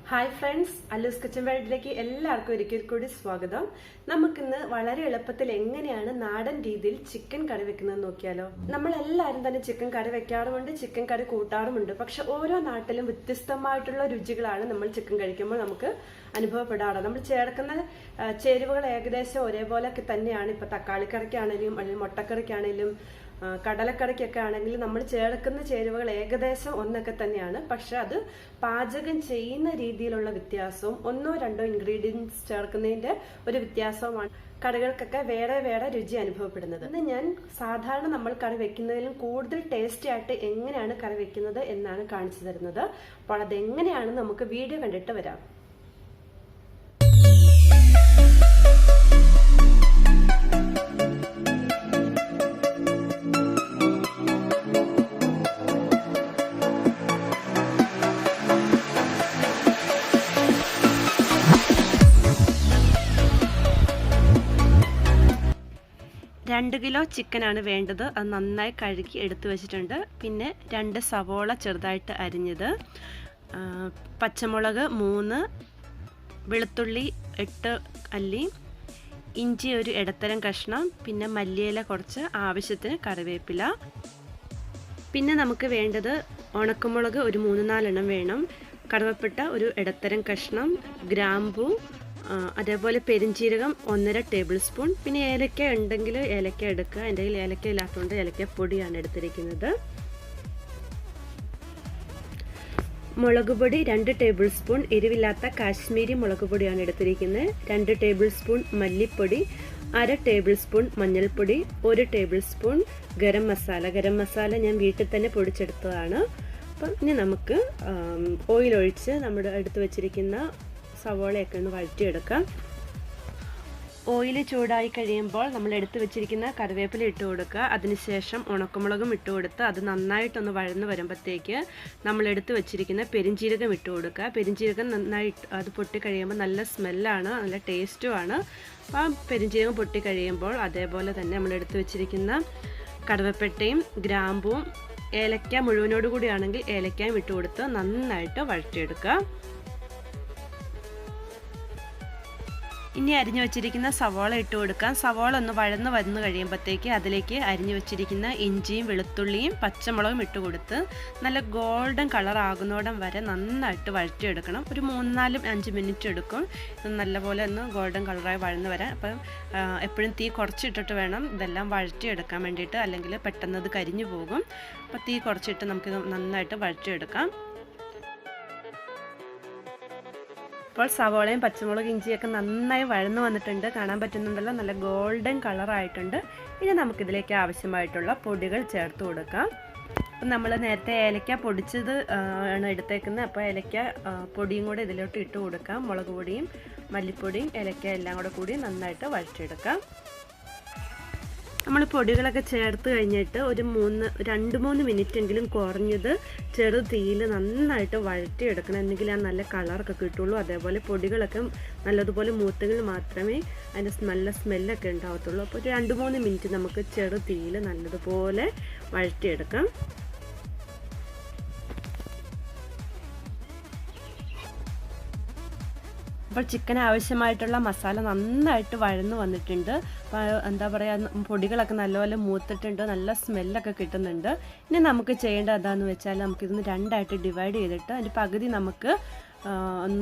Hi friends, അല്ലൂസ് kitchen വേൾഡിലേക്ക് എല്ലാവർക്കും ഒരിക്കൽ കൂടി സ്വാഗതം. നമുക്കിന്ന് വളരെ എളുപ്പത്തിൽ എങ്ങനെയാണ് നാടൻ രീതിയിൽ ചിക്കൻ കറി വെക്കുന്നത് നോക്കിയാലോ. നമ്മൾ എല്ലാവരും തന്നെ ചിക്കൻ കറി വെക്കാറുമുണ്ട്, ചിക്കൻ കറി കൂട്ടാറുമുണ്ട്. പക്ഷെ ഓരോ നാട്ടിലും വ്യത്യസ്തമായിട്ടുള്ള രുചികളാണ് നമ്മൾ ചിക്കൻ കഴിക്കുമ്പോൾ നമുക്ക് അനുഭവപ്പെടാറ്. നമ്മൾ ചേർക്കുന്ന ചേരുവകൾ ഏകദേശം ഒരേപോലൊക്കെ തന്നെയാണ്. ഇപ്പൊ തക്കാളിക്കറിക്കാണെങ്കിലും അല്ലെങ്കിൽ മുട്ടക്കറിക്കാണെങ്കിലും കടലക്കറിക്കൊക്കെ ആണെങ്കിൽ നമ്മൾ ചേർക്കുന്ന ചേരുവകൾ ഏകദേശം ഒന്നൊക്കെ തന്നെയാണ്. പക്ഷെ അത് പാചകം ചെയ്യുന്ന രീതിയിലുള്ള വ്യത്യാസവും ഒന്നോ രണ്ടോ ഇൻഗ്രീഡിയൻസ് ചേർക്കുന്നതിന്റെ ഒരു വ്യത്യാസവുമാണ് കറികൾക്കൊക്കെ വേറെ വേറെ രുചി അനുഭവപ്പെടുന്നത്. ഇന്ന് ഞാൻ സാധാരണ നമ്മൾ കറി വെക്കുന്നതിലും കൂടുതൽ ടേസ്റ്റി ആയിട്ട് എങ്ങനെയാണ് കറി വെക്കുന്നത് എന്നാണ് കാണിച്ചു തരുന്നത്. അപ്പോൾ അതെങ്ങനെയാണ് നമുക്ക് വീഡിയോ കണ്ടിട്ട് വരാം. രണ്ട് കിലോ ചിക്കനാണ് വേണ്ടത്. അത് നന്നായി കഴുകി എടുത്തു വെച്ചിട്ടുണ്ട്. പിന്നെ 2 സവോള ചെറുതായിട്ട് അരിഞ്ഞത്, പച്ചമുളക് 3, വെളുത്തുള്ളി 8 അല്ലി, ഇഞ്ചി ഒരു ഇടത്തരം കഷ്ണം, പിന്നെ മല്ലിയില കുറച്ച്, ആവശ്യത്തിന് കറിവേപ്പില. പിന്നെ നമുക്ക് വേണ്ടത് ഉണക്കമുളക് ഒരു 3-4 എണ്ണം വേണം, കറുവപ്പട്ട ഒരു ഇടത്തരം കഷ്ണം, ഗ്രാമ്പൂ, അതേപോലെ പെരിഞ്ചീരകം 1.5 ടേബിൾ സ്പൂൺ. പിന്നെ ഏലക്ക ഉണ്ടെങ്കിൽ ഏലക്ക എടുക്കുക. എൻ്റെ കയ്യിൽ ഏലക്ക ഇല്ലാത്തതുകൊണ്ട് ഏലക്കപ്പൊടിയാണ് എടുത്തിരിക്കുന്നത്. മുളക് പൊടി 2 ടേബിൾ സ്പൂൺ, എരിവില്ലാത്ത കാശ്മീരി മുളക് പൊടിയാണ് എടുത്തിരിക്കുന്നത്. 2 ടേബിൾ സ്പൂൺ മല്ലിപ്പൊടി, 1/2 ടേബിൾ സ്പൂൺ മഞ്ഞൾപ്പൊടി, 1 ടേബിൾ സ്പൂൺ ഗരം മസാല ഞാൻ വീട്ടിൽ തന്നെ പൊടിച്ചെടുത്തതാണ്. അപ്പം ഇനി നമുക്ക് ഓയിൽ ഒഴിച്ച് നമ്മുടെ എടുത്ത് വെച്ചിരിക്കുന്ന സവോളയൊക്കെ ഒന്ന് വഴറ്റിയെടുക്കാം. ഓയിൽ ചൂടായി കഴിയുമ്പോൾ നമ്മൾ എടുത്തു വെച്ചിരിക്കുന്ന കറിവേപ്പില ഇട്ട് കൊടുക്കുക. അതിനുശേഷം ഉണക്കമുളകും ഇട്ട് കൊടുത്ത് അത് നന്നായിട്ടൊന്ന് വഴന്ന് വരുമ്പോഴത്തേക്ക് നമ്മൾ എടുത്തു വെച്ചിരിക്കുന്ന പെരിഞ്ചീരകം ഇട്ട് കൊടുക്കുക. പെരിഞ്ചീരകം നന്നായി അത് പൊട്ടി കഴിയുമ്പോൾ നല്ല സ്മെല്ലാണ്, നല്ല ടേസ്റ്റുമാണ്. അപ്പോൾ ആ പെരിഞ്ചീരകം പൊട്ടി കഴിയുമ്പോൾ അതേപോലെ തന്നെ നമ്മൾ എടുത്തു വെച്ചിരിക്കുന്ന കറുവപ്പട്ടയും ഗ്രാമ്പും ഏലക്ക മുഴുവനോട് കൂടിയാണെങ്കിൽ ഏലക്കയും ഇട്ട് കൊടുത്ത് നന്നായിട്ട് വഴറ്റിയെടുക്കുക. ഇനി അരിഞ്ഞു വെച്ചിരിക്കുന്ന സവാള ഇട്ട് കൊടുക്കാം. സവാള ഒന്ന് വഴന്ന് വന്നു കഴിയുമ്പോഴത്തേക്ക് അതിലേക്ക് അരിഞ്ഞു വെച്ചിരിക്കുന്ന ഇഞ്ചിയും വെളുത്തുള്ളിയും പച്ചമുളകും ഇട്ട് കൊടുത്ത് നല്ല ഗോൾഡൻ കളർ ആകുന്നോടം വരെ നന്നായിട്ട് വഴറ്റിയെടുക്കണം. ഒരു 3-4-5 മിനിറ്റ് എടുക്കും ഇത് നല്ലപോലെ ഒന്ന് ഗോൾഡൻ കളറായി വഴന്ന് വരാൻ. അപ്പം എപ്പോഴും തീ കുറച്ചിട്ടിട്ട് വേണം ഇതെല്ലാം വഴറ്റിയെടുക്കാൻ വേണ്ടിയിട്ട്, അല്ലെങ്കിൽ പെട്ടെന്ന് അത് കരിഞ്ഞു പോകും. അപ്പോൾ തീ കുറച്ചിട്ട് നമുക്കിത് നന്നായിട്ട് വഴറ്റിയെടുക്കാം. ഇപ്പോൾ സവോളയും പച്ചമുളക് ഇഞ്ചിയൊക്കെ നന്നായി വഴന്നു വന്നിട്ടുണ്ട്, കാണാൻ പറ്റുന്നുണ്ടല്ലോ, നല്ല ഗോൾഡൻ കളറായിട്ടുണ്ട്. ഇനി നമുക്കിതിലേക്ക് ആവശ്യമായിട്ടുള്ള പൊടികൾ ചേർത്ത് കൊടുക്കാം. അപ്പം നമ്മൾ നേരത്തെ ഏലക്ക പൊടിച്ചത് ആണ് എടുത്തേക്കുന്നത്. അപ്പോൾ ഏലക്ക പൊടിയും കൂടെ ഇതിലോട്ട് ഇട്ട് കൊടുക്കാം. മുളക് പൊടിയും മല്ലിപ്പൊടിയും ഏലക്ക എല്ലാം കൂടി നന്നായിട്ട് വഴറ്റിയെടുക്കാം. നമ്മൾ പൊടികളൊക്കെ ചേർത്ത് കഴിഞ്ഞിട്ട് ഒരു 2-3 മിനിറ്റെങ്കിലും കുറഞ്ഞത് ചെറു തീയിൽ നന്നായിട്ട് വഴറ്റിയെടുക്കണം. എന്നെങ്കിൽ ആ നല്ല കളറൊക്കെ കിട്ടുള്ളൂ. അതേപോലെ പൊടികളൊക്കെ നല്ലതുപോലെ മൂത്തെങ്കിൽ മാത്രമേ അതിൻ്റെ നല്ല സ്മെല്ലൊക്കെ ഉണ്ടാവത്തുള്ളൂ. അപ്പോൾ ഒരു 2-3 മിനിറ്റ് നമുക്ക് ചെറു തീയിൽ നല്ലതുപോലെ വഴറ്റിയെടുക്കാം. അപ്പോൾ ചിക്കൻ ആവശ്യമായിട്ടുള്ള മസാല നന്നായിട്ട് വഴന്ന് വന്നിട്ടുണ്ട്. അപ്പോൾ എന്താ പറയുക, പൊടികളൊക്കെ നല്ലപോലെ മൂത്തിട്ടുണ്ട്, നല്ല സ്മെല്ലൊക്കെ കിട്ടുന്നുണ്ട്. ഇനി നമുക്ക് ചെയ്യേണ്ടത് എന്താണെന്ന് വെച്ചാൽ നമുക്കിതൊന്ന് 2ആയിട്ട് ഡിവൈഡ് ചെയ്തിട്ട് അതിൻ്റെ പകുതി നമുക്ക്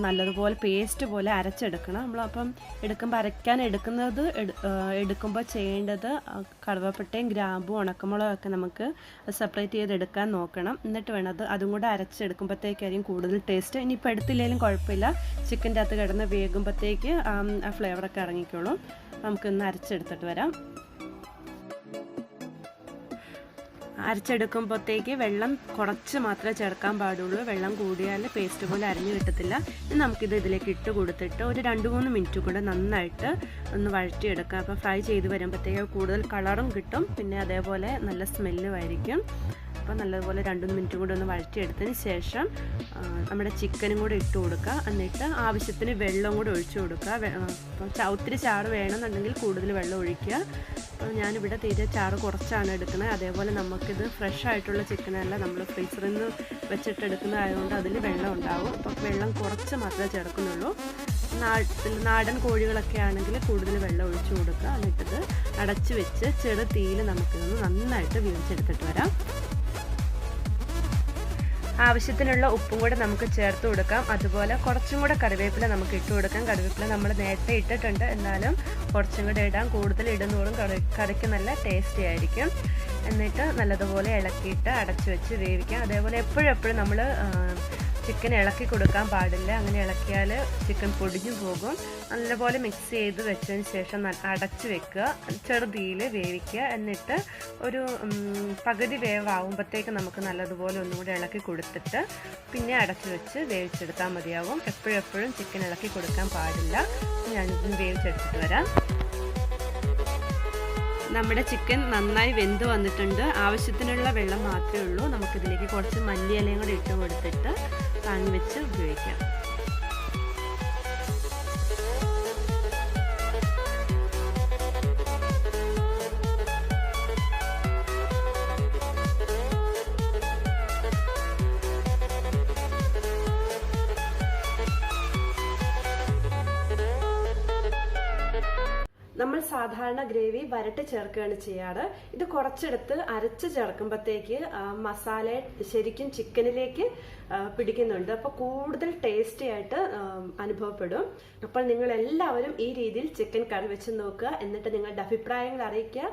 നല്ലതുപോലെ പേസ്റ്റ് പോലെ അരച്ചെടുക്കണം. നമ്മളപ്പം അരയ്ക്കാൻ എടുക്കുമ്പോൾ ചെയ്യേണ്ടത് കറുവപ്പട്ടയും ഗ്രാമ്പും ഉണക്കമുളകൊക്കെ നമുക്ക് സെപ്പറേറ്റ് ചെയ്തെടുക്കാൻ നോക്കണം. എന്നിട്ട് വേണം അതും കൂടെ അരച്ചെടുക്കുമ്പോഴത്തേക്കായിരിക്കും കൂടുതൽ ടേസ്റ്റ്. ഇനിയിപ്പോൾ എടുത്തില്ലെങ്കിലും കുഴപ്പമില്ല, ചിക്കൻ്റെ അകത്ത് കിടന്ന് വേകുമ്പോഴത്തേക്ക് ആ ഫ്ലേവറൊക്കെ ഇറങ്ങിക്കോളും. നമുക്കൊന്ന് അരച്ചെടുത്തിട്ട് വരാം. അരച്ചെടുക്കുമ്പോഴത്തേക്ക് വെള്ളം കുറച്ച് മാത്രമേ ചേർക്കാൻ പാടുള്ളൂ. വെള്ളം കൂടിയാൽ പേസ്റ്റ് പോലെ അരിഞ്ഞു കിട്ടത്തില്ല. ഇനി നമുക്കിത് ഇതിലേക്ക് ഇട്ട് കൊടുത്തിട്ട് ഒരു 2-3 മിനിറ്റ് കൂടെ നന്നായിട്ട് ഒന്ന് വഴറ്റിയെടുക്കാം. അപ്പോൾ ഫ്രൈ ചെയ്ത് വരുമ്പോഴത്തേക്ക് കൂടുതൽ കളറും കിട്ടും, പിന്നെ അതേപോലെ നല്ല സ്മെല്ലും ആയിരിക്കും. അപ്പോൾ നല്ലതുപോലെ 2-3 മിനിറ്റ് കൂടി ഒന്ന് വഴറ്റിയെടുത്തതിന് ശേഷം നമ്മുടെ ചിക്കനും കൂടെ ഇട്ട് കൊടുക്കുക. എന്നിട്ട് ആവശ്യത്തിന് വെള്ളം കൂടെ ഒഴിച്ചു കൊടുക്കുക. അപ്പോൾ ഒത്തിരി ചാറ് വേണമെന്നുണ്ടെങ്കിൽ കൂടുതൽ വെള്ളം ഒഴിക്കുക. അപ്പോൾ ഞാനിവിടെ തീരെ ചാറ് കുറച്ചാണ് എടുക്കുന്നത്. അതേപോലെ നമുക്കിത് ഫ്രഷ് ആയിട്ടുള്ള ചിക്കനല്ല, നമ്മൾ ഫ്രീസറിൽ നിന്ന് വെച്ചിട്ടെടുക്കുന്നതായതുകൊണ്ട് അതിൽ വെള്ളം ഉണ്ടാവും. അപ്പോൾ വെള്ളം കുറച്ച് മാത്രമേ ചേർക്കുന്നുള്ളൂ. നാടൻ കോഴികളൊക്കെ ആണെങ്കിൽ കൂടുതൽ വെള്ളം ഒഴിച്ചു കൊടുക്കുക. എന്നിട്ടത് അടച്ചു വെച്ച് ചെറു തീയിൽ നമുക്കിതൊന്ന് നന്നായിട്ട് വേവിച്ചെടുത്തിട്ട് വരാം. ആവശ്യത്തിനുള്ള ഉപ്പും കൂടെ നമുക്ക് ചേർത്ത് കൊടുക്കാം. അതുപോലെ കുറച്ചും കൂടെ കറിവേപ്പില നമുക്ക് ഇട്ട് കൊടുക്കാം. കറിവേപ്പില നമ്മൾ നേരത്തെ ഇട്ടിട്ടുണ്ട്, എന്നാലും കുറച്ചും കൂടെ ഇടാം. കൂടുതൽ ഇടുന്നതോറും കറിക്ക് നല്ല ടേസ്റ്റി ആയിരിക്കും. എന്നിട്ട് നല്ലതുപോലെ ഇളക്കിയിട്ട് അടച്ചു വെച്ച് വേവിക്കാം. അതേപോലെ എപ്പോഴും നമ്മൾ ചിക്കൻ ഇളക്കി കൊടുക്കാൻ പാടില്ല. അങ്ങനെ ഇളക്കിയാൽ ചിക്കൻ പൊടിഞ്ഞു പോകും. നല്ലപോലെ മിക്സ് ചെയ്ത് വെച്ചതിന് ശേഷം അടച്ചു വെക്കുക, ചെറുതീയിൽ വേവിക്കുക. എന്നിട്ട് ഒരു പകുതി വേവാകുമ്പോഴത്തേക്ക് നമുക്ക് നല്ലതുപോലെ ഒന്നുകൂടി ഇളക്കി കൊടുത്തിട്ട് പിന്നെ അടച്ചു വെച്ച് വേവിച്ചെടുത്താൽ മതിയാവും. എപ്പോഴും ചിക്കൻ ഇളക്കി കൊടുക്കാൻ പാടില്ല. ഞാനിതൊന്ന് വേവിച്ചെടുത്തിട്ട് വരാം. നമ്മുടെ ചിക്കൻ നന്നായി വെന്ത് വന്നിട്ടുണ്ട്. ആവശ്യത്തിനുള്ള വെള്ളം മാത്രമേ ഉള്ളൂ. നമുക്കിതിലേക്ക് കുറച്ച് മല്ലിയിലയും കൂടി ഇട്ട് കൊടുത്തിട്ട് പാൻ വെച്ച് ഉപയോഗിക്കാം. നമ്മൾ സാധാരണ ഗ്രേവി വരട്ടി ചേർക്കുകയാണ് ചെയ്യാറ്. ഇത് കുറച്ചെടുത്ത് അരച്ച് ചേർക്കുമ്പോഴത്തേക്ക് മസാല ശരിക്കും ചിക്കനിലേക്ക് പിടിക്കുന്നുണ്ട്. അപ്പോൾ കൂടുതൽ ടേസ്റ്റി ആയിട്ട് അനുഭവപ്പെടും. അപ്പോൾ നിങ്ങൾ എല്ലാവരും ഈ രീതിയിൽ ചിക്കൻ കറി വെച്ച് നോക്കുക. എന്നിട്ട് നിങ്ങളുടെ അഭിപ്രായങ്ങൾ അറിയിക്കുക.